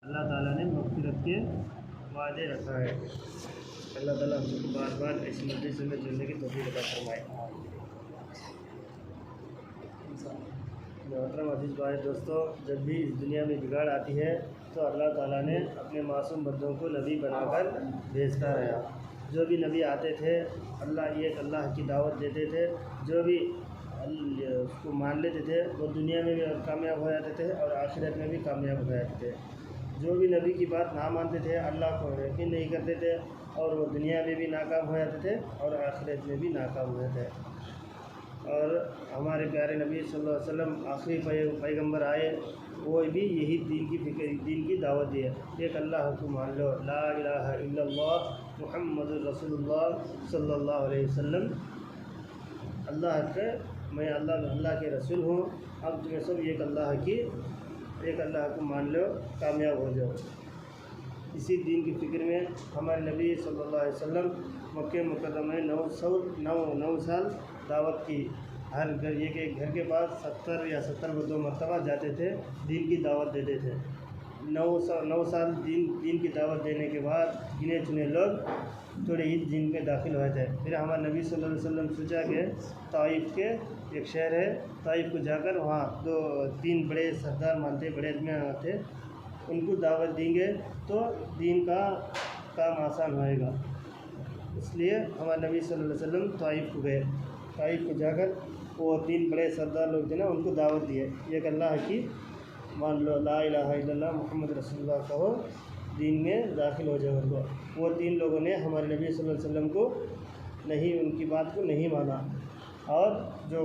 अल्लाह ताला ने मग़फ़िरत के वादे रखा है। अल्लाह ताला हम सबको बार बार इस मजलिस में जुड़ने की तौफ़ीक़ अता फरमाए। मोहतरम अज़ीज़ भाई दोस्तों, जब भी इस दुनिया में बिगाड़ आती है तो अल्लाह ताला ने अपने मासूम बंदों को नबी बनाकर भेजता रहा। जो भी नबी आते थे अल्लाह की दावत देते थे, जो भी उसको मान लेते थे वो दुनिया में भी कामयाब हो जाते थे और आखिरत में भी कामयाब हो जाते थे। जो भी नबी की बात ना मानते थे, अल्लाह को यकीन नहीं करते थे और वो दुनिया में भी नाकाम हो जाते थे और आखिरत में भी नाकाम हो जाते थे। और हमारे प्यारे नबी सल्लल्लाहु अलैहि वसल्लम आखिरी पैगंबर आए, वो भी यही दीन की दावत दी है। एक अल्लाह को मान लो, ला इलाहा इल्लल्लाह मुहम्मदुर रसूलुल्लाह सल्लल्लाहु अलैहि वसल्लम। मैं अल्लाह के रसूल हूँ। अब तुम्हें सब एक अल्लाह को मान लो, कामयाब हो जाओ। इसी दीन की फ़िक्र में हमारे नबी सल्लल्लाहु अलैहि वसल्लम मक्के मुकर्रमा में 9 साल दावत की। हर घर एक घर के पास 70 मरतबा जाते थे, दीन की दावत देते थे। 9 साल दीन की दावत देने के बाद गिने चुने लोग थोड़े ही दीन में दाखिल हुए थे। फिर हमारे नबी सल्लल्लाहु अलैहि वसल्लम सोचा कि ताइफ के एक शहर है, ताइफ को जाकर वहाँ 2-3 बड़े सरदार मानते बड़े आदमी थे, उनको दावत देंगे तो दीन का काम आसान होएगा। इसलिए हमारे नबी सल्लल्लाहु अलैहि वसल्लम ताइफ को गए। ताइफ को जाकर वो 3 बड़े सरदार लोग थे ना, उनको दावत दिए, एक अल्लाह की मान लो, ला इलाहा इल्लल्लाह मुहम्मद रसूलुल्लाह कहो, दीन में दाखिल हो जाओ उनको। वो 3 लोगों ने हमारे नबी सल्लल्लाहु अलैहि वसल्लम को उनकी बात को नहीं माना। और जो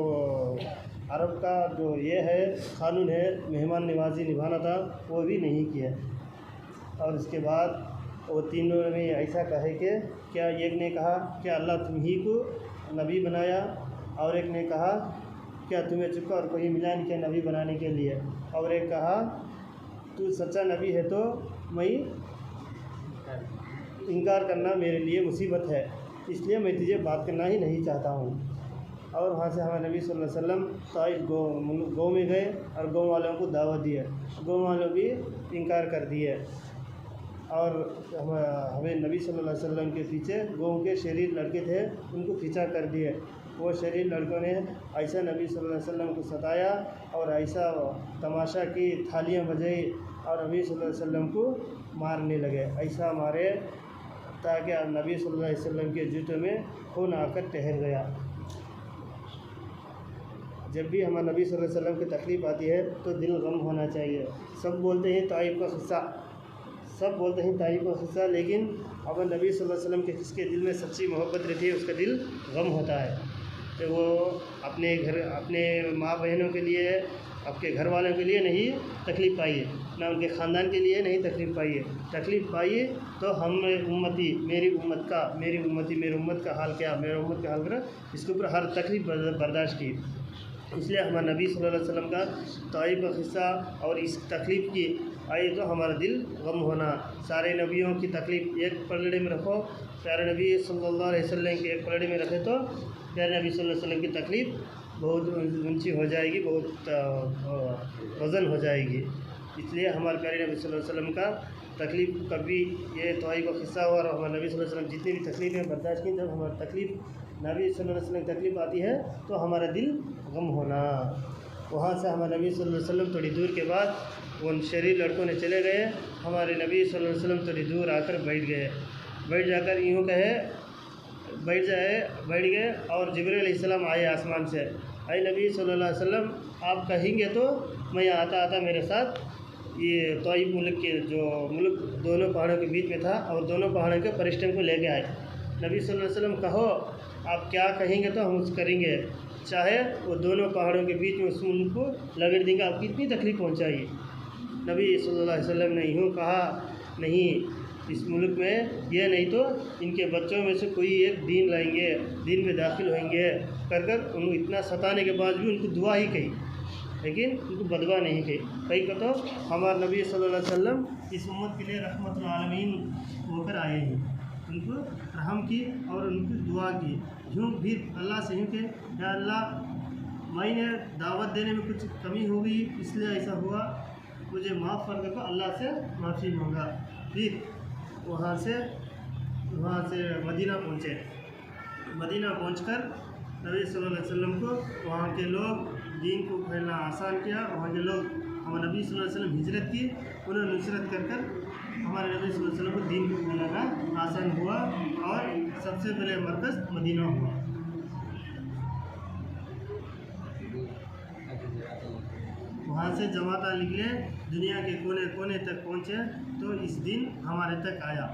अरब का जो ये है क़ानून है मेहमान नवाजी निभाना था, वो भी नहीं किया। और इसके बाद वो तीनों ने ऐसा कहे कि क्या एक ने कहा क्या अल्लाह तुम ही को नबी बनाया, और एक ने कहा क्या तुम्हें चुका और कोई मिला नहीं क्या नबी बनाने के लिए, और एक कहा तू सच्चा नबी है तो मैं इनकार करना मेरे लिए मुसीबत है, इसलिए मैं तुझे बात करना ही नहीं चाहता हूँ। और वहाँ से हमारे नबी सल्लल्लाहु अलैहि वसल्लम ताइफ गाँव में गए और गाँव वालों को दावत दिए। गाँव वालों भी इनकार कर दिए। और हमें नबी सल्लल्लाहु अलैहि वसल्लम के पीछे गाँव के शरीर लड़के थे, उनको पीछा कर दिए। वो शरीर लड़कों ने ऐसा नबी सल्लल्लाहु अलैहि वसल्लम को सताया और ऐसा तमाशा की, थालियाँ बजाई और नबी सल्लल्लाहु अलैहि वसल्लम को मारने लगे। ऐसा मारे ताकि नबी सल्लल्लाहु अलैहि वसल्लम के जूतों में खून आकर ठहर गया। जब भी हमारे नबी सल्लल्लाहु अलैहि वसल्लम की तकलीफ़ आती है तो दिल गम होना चाहिए। सब बोलते हैं ताइफ का हिस्सा, लेकिन अगर नबी सल्लल्लाहु अलैहि वसल्लम के जिसके दिल में सच्ची मोहब्बत रहती है उसका दिल गम होता है। तो वो अपने माँ बहनों के लिए, आपके घर वालों के लिए नहीं तकलीफ़ पाई है, ना उनके ख़ानदान के लिए नहीं तकलीफ़ पाई है। तकलीफ़ पाई है तो मेरी उम्मत का हाल क्या, मेरे उम्मत का हाल करा, इसके ऊपर हर तकलीफ़ बर्दाश्त की। इसलिए हमारे नबी सल्लल्लाहु अलैहि वसल्लम का ताइफ का हिस्सा और इस तकलीफ़ की आई तो हमारा दिल गम होना। सारे नबियों की तकलीफ़ एक पलड़े में रखो, प्यारे नबी सल्लल्लाहु अलैहि वसल्लम के एक पलड़े में रखे तो प्यारे नबी सल्लल्लाहु अलैहि वसल्लम की तकलीफ़ बहुत ऊंची हो जाएगी, बहुत वज़न हो जाएगी। इसलिए हमारे प्यारे नबी सल्लल्लाहु अलैहि वसल्लम का तकलीफ़ कभी ये ताइफ का हिस्सा हुआ और हमारे नबी सल्लल्लाहु अलैहि वसल्लम जितनी भी तकलीफ़ें बर्दाश्त की, जब हमारी तकलीफ़ नबी सल्लल्लाहु अलैहि वसल्लम की तकलीफ़ आती है तो हमारा दिल गम होना। वहाँ से हमारे नबी सल्लल्लाहु अलैहि वसल्लम थोड़ी दूर के बाद उन शरीर लड़कों ने चले गए। हमारे नबी सल्लल्लाहु अलैहि वसल्लम थोड़ी दूर आकर बैठ जाकर यूँ कहे बैठ गए और जिब्रील अलैहिस्सलाम आए आसमान से, आए नबी सल्लल्लाहु अलैहि वसल्लम आप कहेंगे तो मैं आता मेरे साथ ये ताइफ मुल्क दोनों पहाड़ों के बीच में था और दोनों पहाड़ों के परिश्रम को लेके आए। नबी सल्लल्लाहु अलैहि वसल्लम कहो आप क्या कहेंगे तो हम उस करेंगे, चाहे वो दोनों पहाड़ों के बीच में उस मुल्क को लगड़ देंगे, आपकी इतनी तकलीफ़ पहुँचाइए। नबी सल्लल्लाहु अलैहि वसल्लम ने यूँ कहा, नहीं, इस मुल्क में ये नहीं तो इनके बच्चों में से कोई एक दीन लाएंगे, दीन में दाखिल होंगे कर उनको इतना सताने के बाद भी उनको दुआ ही कही, लेकिन उनको बदवा नहीं कही तो हमारे नबी सल्लल्लाहु अलैहि वसल्लम इस उम्मत के लिए रहमतुल आलमीन होकर आए हैं। उनको रहम की और उनकी दुआ की। यूँ भी अल्लाह से यूँ कि या अल्लाह मैंने दावत देने में कुछ कमी हो गई इसलिए ऐसा हुआ, मुझे माफ़ कर दो, अल्लाह से माफ़ी मांगा। फिर वहाँ से मदीना पहुँचे। मदीना पहुँचकर नबी सल्लल्लाहु अलैहि वसल्लम को वहाँ के लोग दीन को फैलना आसान किया। वहाँ के लोग हमारे नबी सल्लल्लाहु अलैहि वसल्लम हिजरत की, उन्होंने नुसरत कर हमारे नबी सल्लल्लाहु अलैहि वसल्लम को दीन को फैलाना आसान हुआ और सबसे पहले मरकज़ मदीना हुआ। वहाँ से जमाता निकले, दुनिया के कोने कोने तक पहुँचे, तो इस दिन हमारे तक आया।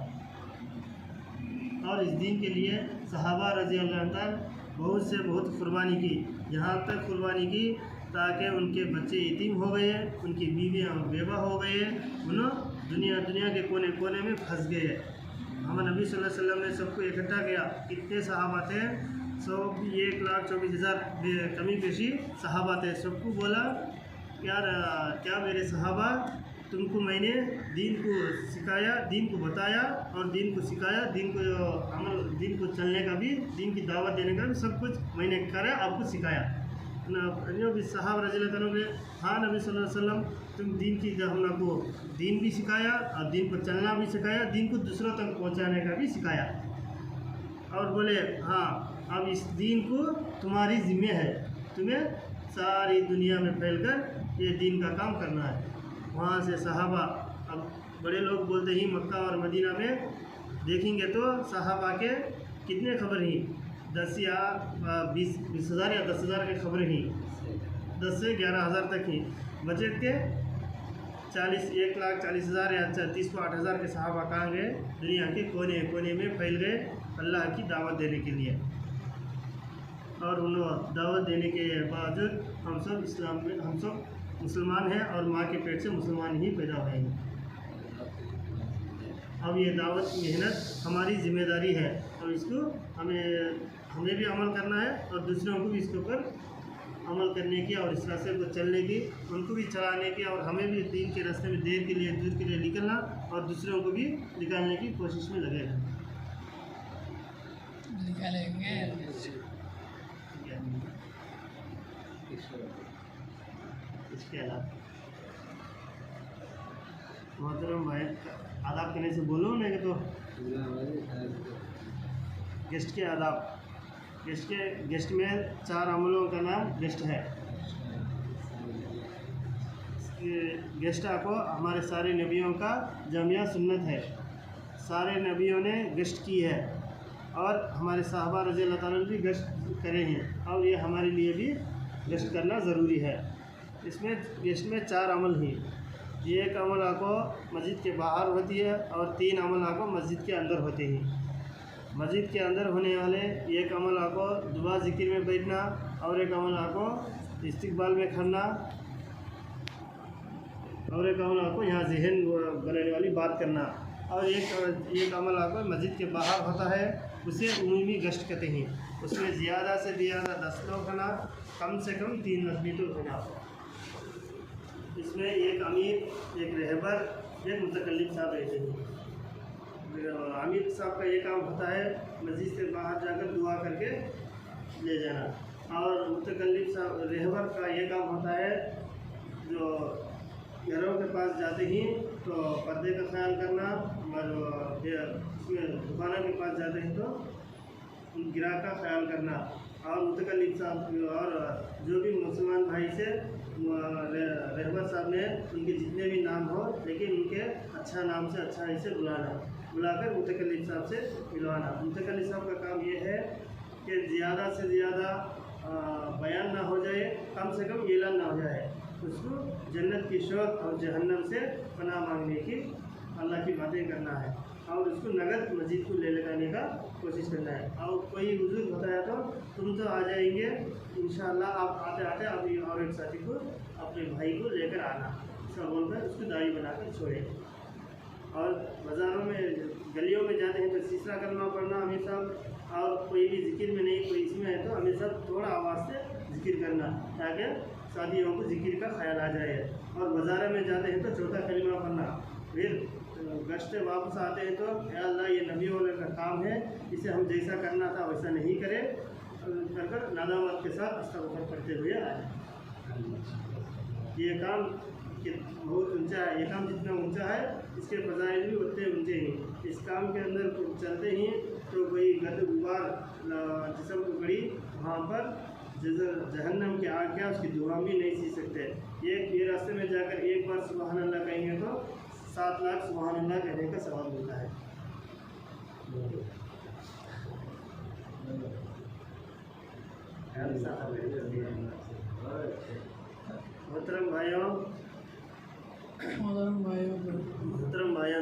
और इस दिन के लिए सहाबा रज़ी अल्लाह ताला बहुत से बहुत कुर्बानी की, यहाँ तक कुर्बानी की ताकि उनके बच्चे यतीम हो गए, उनकी बीवियाँ बेवा हो गए, उन्होंने दुनिया के कोने कोने में फंस गए। हमारे नबी सल्लल्लाहु अलैहि वसल्लम ने सबको इकट्ठा किया। कितने सहाबा थे? सब 1,24,000 कमी पेशी सहाबा थे। सबको बोला क्या मेरे सहाबा, तुमको मैंने दीन को सिखाया, दीन को बताया और दीन को सिखाया, दीन को चलने का भी, दीन की दावत देने का भी सब कुछ मैंने करा, आपको सिखाया। साहब रज़ी अल्लाह तआला ने हाँ नबी सल्लल्लाहु अलैहि वसल्लम, तुम दीन की हम को दीन भी सिखाया और दीन को चलना भी सिखाया, दीन को दूसरों तक पहुँचाने का भी सिखाया। और बोले हाँ, अब इस दीन को तुम्हारी जिम्मे है, तुम्हें सारी दुनिया में फैलकर ये दीन का काम करना है। वहाँ से सहाबा, अब बड़े लोग बोलते ही मक्का और मदीना में देखेंगे तो सहाबा के कितने खबर ही 10 या 20,000 या 10,000 की खबर ही, 10 से 11,000 तक ही। बजट के 1,40,000 या 30,000 के सहाबा कहाँ गए? दुनिया के कोने कोने में फैल गए अल्लाह की दावत देने के लिए। और उन्होंने दावत देने के बावजूद हम सब मुसलमान हैं और माँ के पेट से मुसलमान ही पैदा हुए हैं। अब ये दावत मेहनत हमारी जिम्मेदारी है और इसको हमें भी अमल करना है और दूसरों को भी इसके ऊपर अमल करने की और इस रास्ते पर चलने की, उनको भी चलाने की और हमें भी दीन के रास्ते में दूर के लिए निकलना और दूसरों को भी निकालने की कोशिश में लगे हैं। इसके अलावा मोहतरम भाई आदाब करने से बोलो नहीं तो गेस्ट के आदाब। गेस्ट में 4 अमलों का नाम गेस्ट है। गेस्ट को हमारे सारे नबियों का जामिया सुन्नत है, सारे नबियों ने गेस्ट की है और हमारे साहबा रज़ी अल्लाह ताला भी गेस्ट करे हैं और ये हमारे लिए भी गेस्ट करना ज़रूरी है। इसमें गेस्ट में 4 अमल ही, एक अमल को मस्जिद के बाहर होती है और 3 अमल को मस्जिद के अंदर होते हैं। मस्जिद के अंदर होने वाले एक अमल को दुआ ज़िक्र में बैठना और एक अमल को इस्तिक़बाल में खड़ना और एक अमल को यहाँ जहन बनाने वाली बात करना और एक अमल को मस्जिद के बाहर होता है, उसे उमूमी गश्त कहते हैं। उसमें ज़्यादा से ज़्यादा 10 लोग होना, कम से कम 3 आदमी तो होना। इसमें एक अमीर, एक रहबर, एक मुतकल्लिम साहब रहते हैं। अमीर साहब का ये काम होता है मस्जिद से बाहर जाकर दुआ करके ले जाना और मुतकल्लिम साहब रहबर का ये काम होता है जो घरों के पास जाते ही तो पर्दे का ख्याल करना और दुकानों के पास जाते हैं तो गिराक का ख्याल करना। और मुतकल्लिम साहब और जो भी मुसलमान भाई से रहबर साहब ने उनके जितने भी नाम हो लेकिन उनके अच्छा नाम से अच्छा ऐसे बुलाकर मुतकल्लिम साहब से मिलवाना। मुतकल्लिम साहब का काम ये है कि ज़्यादा से ज़्यादा बयान ना हो जाए, कम से कम ऐलान ना हो जाए, उसको जन्नत की शौक़ और जहन्नम से पनाह मांगने की अल्लाह की बातें करना है और उसको नगद मस्जिद को ले लगाने का कोशिश करना है। और कोई बुजुर्ग बताया तो तुम तो आ जाएंगे इंशाअल्लाह, आप आते आते अभी और एक साथी को अपने भाई को लेकर आना, ऐसा बोलकर उसको दाई बनाकर छोड़े। और बाज़ारों में गलियों में जाते हैं तो तीसरा कलमा पढ़ना हमेशा, और कोई भी जिक्र में नहीं कोई इसमें है तो हमेशा थोड़ा आवाज़ से जिक्र करना ताकि शादियों को जिक्र का ख्याल आ जाए। और बाज़ार में जाते हैं तो चौथा कलमा पढ़ना। फिर गश्त वापस आते हैं तो या अल्लाह ये नबी वाले का काम है, इसे हम जैसा करना था वैसा नहीं करें, कर नादामत के साथ इस्तग़फ़ार करते हुए आए। ये काम इसके बहुत ऊंचा है, ये काम जितना ऊंचा है इसके फजाइल भी उतने ऊंचे हैं। इस काम के अंदर चलते ही तो कोई गर्द गुबार जिस्म को पड़ी वहाँ पर जहन्नम की आग है उसकी धुआं भी नहीं सी सकते। ये रास्ते में जाकर एक बार सुबहान अल्लाह कहेंगे तो 7 लाख सुबहान अल्लाह कहने का सवाब मिलता है। मोहतरम भाइयों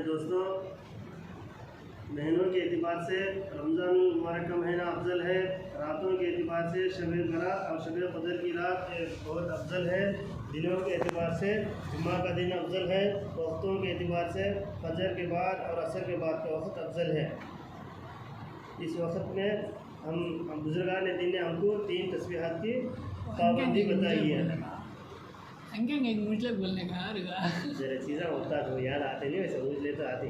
दोस्तों, महीनों के एतबार से रमज़ान मुबारक का महीना अफजल है, रातों के एतबार से शब बरात और शब क़द्र की रात बहुत अफजल है, दिनों के एतबार से जुम्मा का दिन अफजल है, वक्तों के एतबार से फजर के बाद और असर के बाद का वक्त अफजल है। इस वक्त में हम बुजुर्गान दीन ने हमको 3 तस्बीहात की पाबंदी बताई है। बोलने का जरा चीज़ें होता तो याद आते नहीं, वैसे समझ ले तो आते।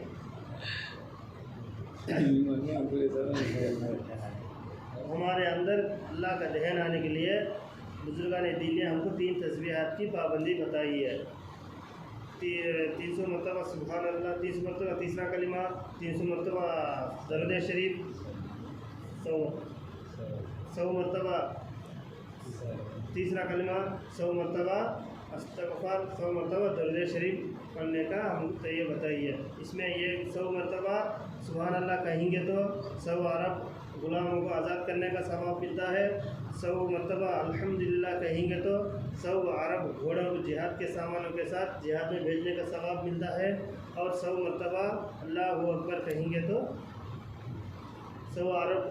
हमारे अंदर अल्लाह का ध्यान आने के लिए बुजुर्गान दीन ने हमको 3 तस्बीहात की पाबंदी बताई है। 300 मरतबा सुभान अल्लाह, 30 मरतबा तीसरा कलिमा, 300 मरतबा दरूद शरीफ, 100 मरतबा तीसरा कलिमा, 100 मरतबा अस्तग़फ़ार, 100 मरतबा दरूद शरीफ पढ़ने का हमको ये बताइए। इसमें ये 100 मरतबा सुभान अल्लाह कहेंगे तो 100 अरब गुलामों को आज़ाद करने का सवाब मिलता है। 100 मरतबा अल्हम्दुलिल्लाह कहेंगे तो 100 अरब घोड़ों को जिहाद के सामानों के साथ जिहाद में भेजने का सवाब मिलता है। और 100 मरतबा अल्लाहु अकबर कहेंगे तो 100 अरब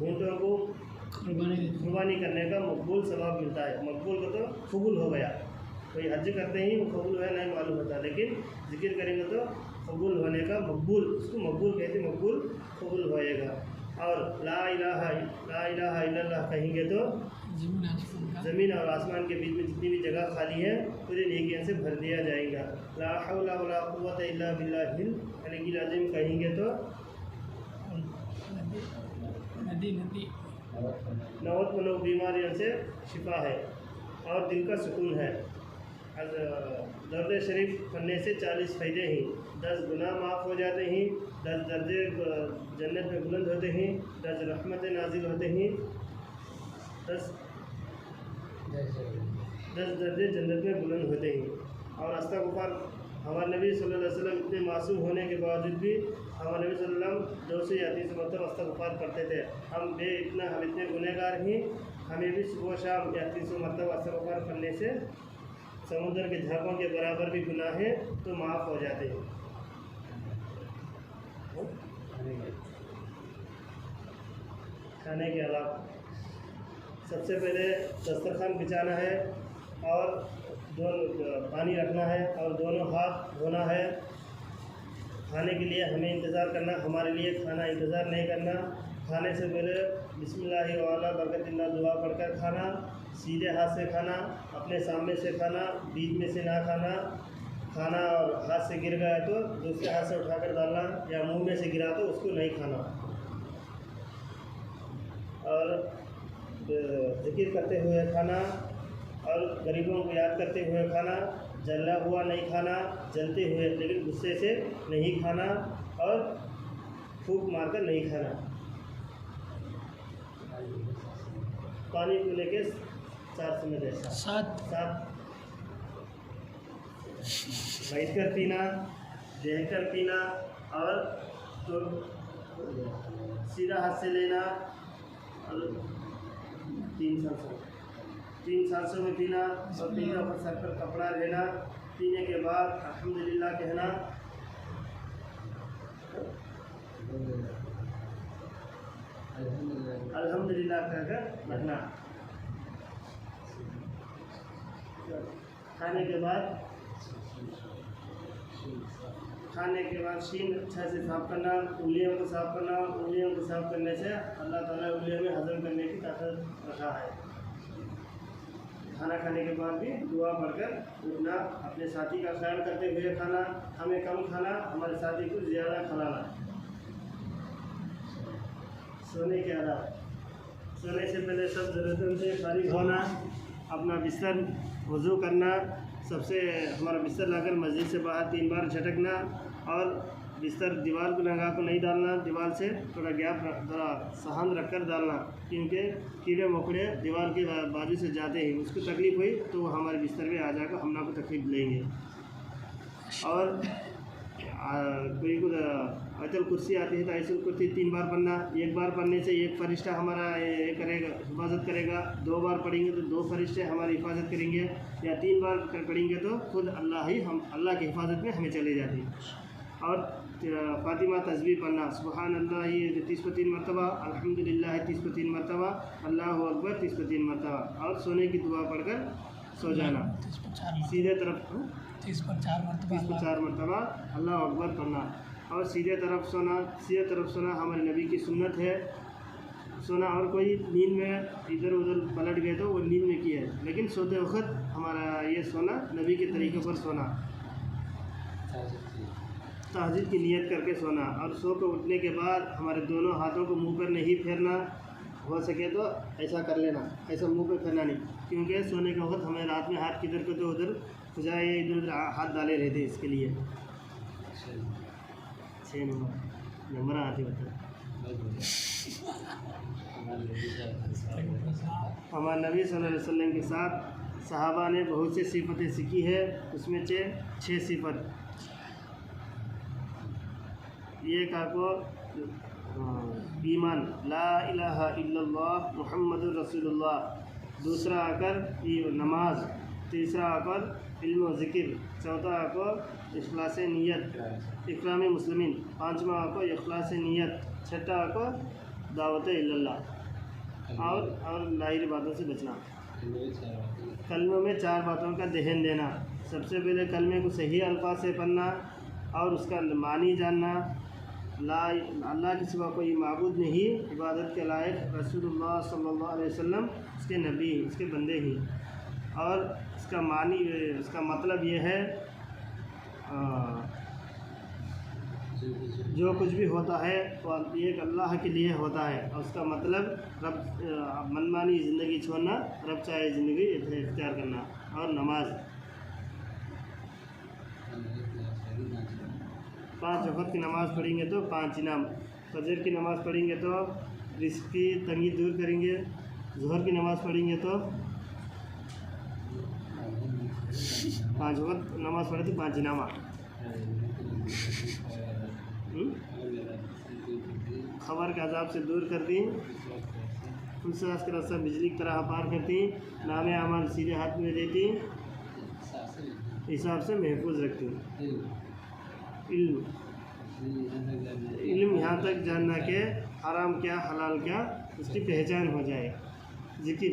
ऊँटों को कुर्बानी करने का मकबूल सवाब मिलता है। मकबूल को तो कबूल हो गया, कोई हज करते ही वो कबूल है नहीं मालूम होता, लेकिन जिक्र करेंगे तो कबूल होने का मकबूल, उसको मकबूल कहते, मकबूल कबूल होएगा। और ला इलाहा इल्लल्लाह कहेंगे तो ज़मीन और आसमान के बीच में जितनी भी जगह खाली है पूरे नेकियों से भर दिया जाएगा। ला हौला वला कुव्वता इल्ला बिल्लाहिल अलीय्यिल अज़ीम कहेंगे तो नवत मनों बीमारियों से शिफा है और दिल का सुकून है। दर्द शरीफ पढ़ने से 40 फ़ायदे हैं। 10 गुनाह माफ़ हो जाते हैं, 10 दर्जे जन्नत में बुलंद होते हैं, 10 रहमतें नाजिल होते हैं, 10 दर्जे जन्नत में बुलंद होते हैं। और अस्तग़फ़ार हमारे नबी सल्लल्लाहु अलैहि वसल्लम इतने मासूम होने के बावजूद भी हमारे नबी सल्लल्लाहु अलैहि वसल्लम 200 या 300 मरतबा अस्तग़फ़ार पढ़ते थे। हम इतने गुनहगार हैं, हमें भी सुबह शाम या 300 मरतबा अस्तग़फ़ार पढ़ने से समुद्र के झागों के बराबर भी गुनाह है तो माफ़ हो जाते हैं। खाने के अलावा सबसे पहले दस्तरखान बिछाना है और दोनों पानी रखना है और दोनों हाथ धोना है। खाने के लिए हमें इंतज़ार करना, हमारे लिए खाना इंतज़ार नहीं करना। खाने से पहले बिस्मिल्लाहि व अला बरकतिल्लाह दुआ पढ़कर खाना, सीधे हाथ से खाना, अपने सामने से खाना, बीच में से ना खाना। खाना और हाथ से गिर गया तो दूसरे हाथ से उठाकर डालना, या मुंह में से गिरा तो उसको नहीं खाना। और ज़िक्र करते हुए खाना और गरीबों को याद करते हुए खाना। जला हुआ नहीं खाना, जलते हुए लेकिन गुस्से से नहीं खाना और फूंक मारकर नहीं खाना। पानी को लेके 4 समय जैसा 7 बैठ कर पीना, देख कर पीना और तो सीधा हाथ से लेना और 3 सांसों में पीना और पीने पर सर पर कपड़ा लेना। पीने के बाद अल्हम्दुलिल्लाह कहना, अल्हम्दुलिल्लाह कहकर रखना। खाने के बाद शीन अच्छा से साफ़ करना, उंगलियों को साफ़ करना। उंगलियों को साफ़ करने से अल्लाह ताला उंगलियों में हज़म करने की ताकत रखा है। खाना खाने के बाद भी दुआ पढ़कर उठना, अपने साथी का ख्याल करते हुए खाना। हमें कम खाना, हमारे साथी को ज़्यादा खिलाना। सोने के आदाब, सोने से पहले सब ज़रूरतों से फारिग होना, अपना बिस्तर वज़ू करना, सबसे हमारा बिस्तर लाकर मस्जिद से बाहर 3 बार झटकना और बिस्तर दीवार को लगा को नहीं डालना, दीवार से थोड़ा गैप थोड़ा सहान रख कर डालना, क्योंकि कीड़े मकोड़े दीवार के बाजू से जाते हैं, उसको तकलीफ़ हुई तो वो हमारे बिस्तर में आ जाकर हम ना को तकलीफ लेंगे। और कोई को आयतल कुर्सी आती है तो आयतल कुर्सी 3 बार पढ़ना, 1 बार पढ़ने से एक फरिश्ता हमारा ये करेगा, हिफाजत करेगा, 2 बार पढ़ेंगे तो 2 फरिश्ते हमारी हिफाजत करेंगे, या 3 बार पढ़ेंगे तो खुद अल्लाह ही हम अल्लाह की हिफाजत में हमें चले जाते हैं। और फातिमा तस्बीह पढ़ना, सुबहान अल्लाह ये 30 को 3 मरतबा, अल्हम्दुलिल्लाह 30 को 3 मरतबा, अल्लाहु अकबर 30 को 3 मरतबा, और सोने की दुआ पढ़कर सो जाना। सीधे तरफ 30 पर 4 मरतबा अल्लाह अकबर पढ़ना और सीधे तरफ सोना। सीधे तरफ सोना हमारे नबी की सुन्नत है सोना। और कोई नींद में इधर उधर पलट गए तो वो नींद में किया है, लेकिन सोते वक्त हमारा ये सोना नबी के तरीक़े पर सोना, तहज्जुद की नियत करके सोना। और सो कर उठने के बाद हमारे दोनों हाथों को मुंह पर नहीं फेरना, हो सके तो ऐसा कर लेना, ऐसा मुंह पर फेरना नहीं, क्योंकि सोने के वक्त हमें रात में हाथ किधर को तो उधर खुजाए इधर उधर हाथ डाले रहते, इसके लिए 6 नंबर आते होते। हमारे नबी सल्लल्लाहु अलैहि वसल्लम के साथ सहाबा ने बहुत सी सिफतें सीखी है, उसमें से 6 सिफत। ये का को ईमान ला इलाहा इल्लल्लाह मुहम्मदुर रसूलुल्लाह, दूसरा आकर ये नमाज, तीसरा आकर इल्म व ज़िक्र, चौथा आकर इखलास नियत इकराम मुस्लिमीन, पाँचवा आकर इखलास नियत, छठा आकर दावत इल्लल्लाह और लाहिर बातों से बचना। कलमे में 4 बातों का दहन देना। सबसे पहले कलमे को सही अल्फाज से पढ़ना और उसका मानी जानना। अल्लाह के सिवा कोई माबूद नहीं, इबादत के लायक रसूलुल्लाह सल्लल्लाहु अलैहि वसल्लम उसके नबी, उसके बंदे ही। और इसका मानी, इसका मतलब ये है जो कुछ भी होता है वो एक अल्लाह के लिए होता है, और उसका मतलब रब मनमानी ज़िंदगी छोड़ना, रब चाहे ज़िंदगी इख्तियार करना। और नमाज 5 वक्त की नमाज़ पढ़ेंगे तो 5 इनाम। फजर की नमाज़ पढ़ेंगे तो रिस्क की तंगी दूर करेंगे। ज़ोहर की नमाज़ पढ़ेंगे तो 5 वक्त नमाज़ पढ़े तो 5 इनाम। खबर के अजाब से दूर कर दी, फुलसास का रास्ता बिजली की तरह पार करती, नामे अमाल सीधे हाथ में देती, हिसाब से महफूज रखती। इल्म यहाँ तक जानना कि हराम क्या हलाल क्या उसकी पहचान हो जाए। ज़िक्र,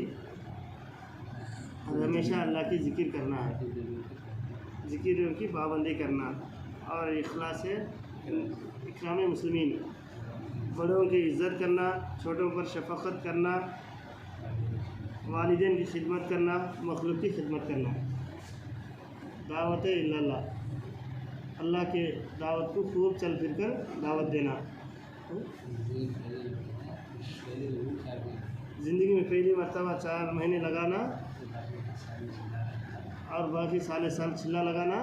हमेशा अल्लाह की ज़िक्र करना है, ज़िक्र की पाबंदी करना। और इखलास है इकराम मुस्लिमीन, बड़ों की इज़्ज़त करना, छोटों पर शफ़क़त करना, वालिदैन की खिदमत करना, मखलूक की खिदमत करना। दावत इल्लल्लाह, अल्लाह के दावत को खूब चल फिर कर दावत देना। ज़िंदगी में पहली मरतबा 4 महीने लगाना और बाकी साल चिल्ला लगाना।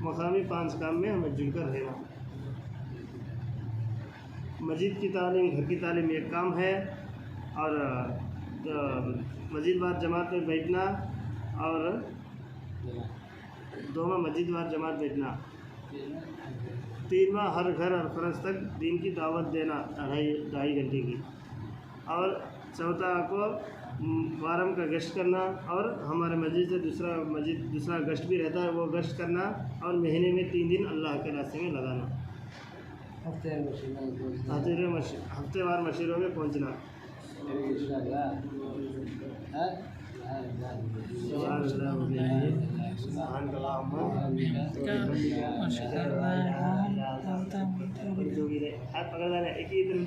मकामी 5 काम में हमें जुड़कर रहना। मस्जिद की तालीम, घर की तालीम एक काम है, और मस्जिद वार जमात में बैठना और दोनों मस्जिद वार जमात बैठना। 3वां हर घर और फरज तक दीन की दावत देना 2.5 घंटे की। और चौथा को वारम का गश्त करना, और हमारे मस्जिद से दूसरा गश्त भी रहता है, वो गश्त करना। और महीने में 3 दिन अल्लाह के रास्ते में लगाना। हफ्तेवार मशीरों में पहुँचना। हाथ पकड़ एक ही तरफ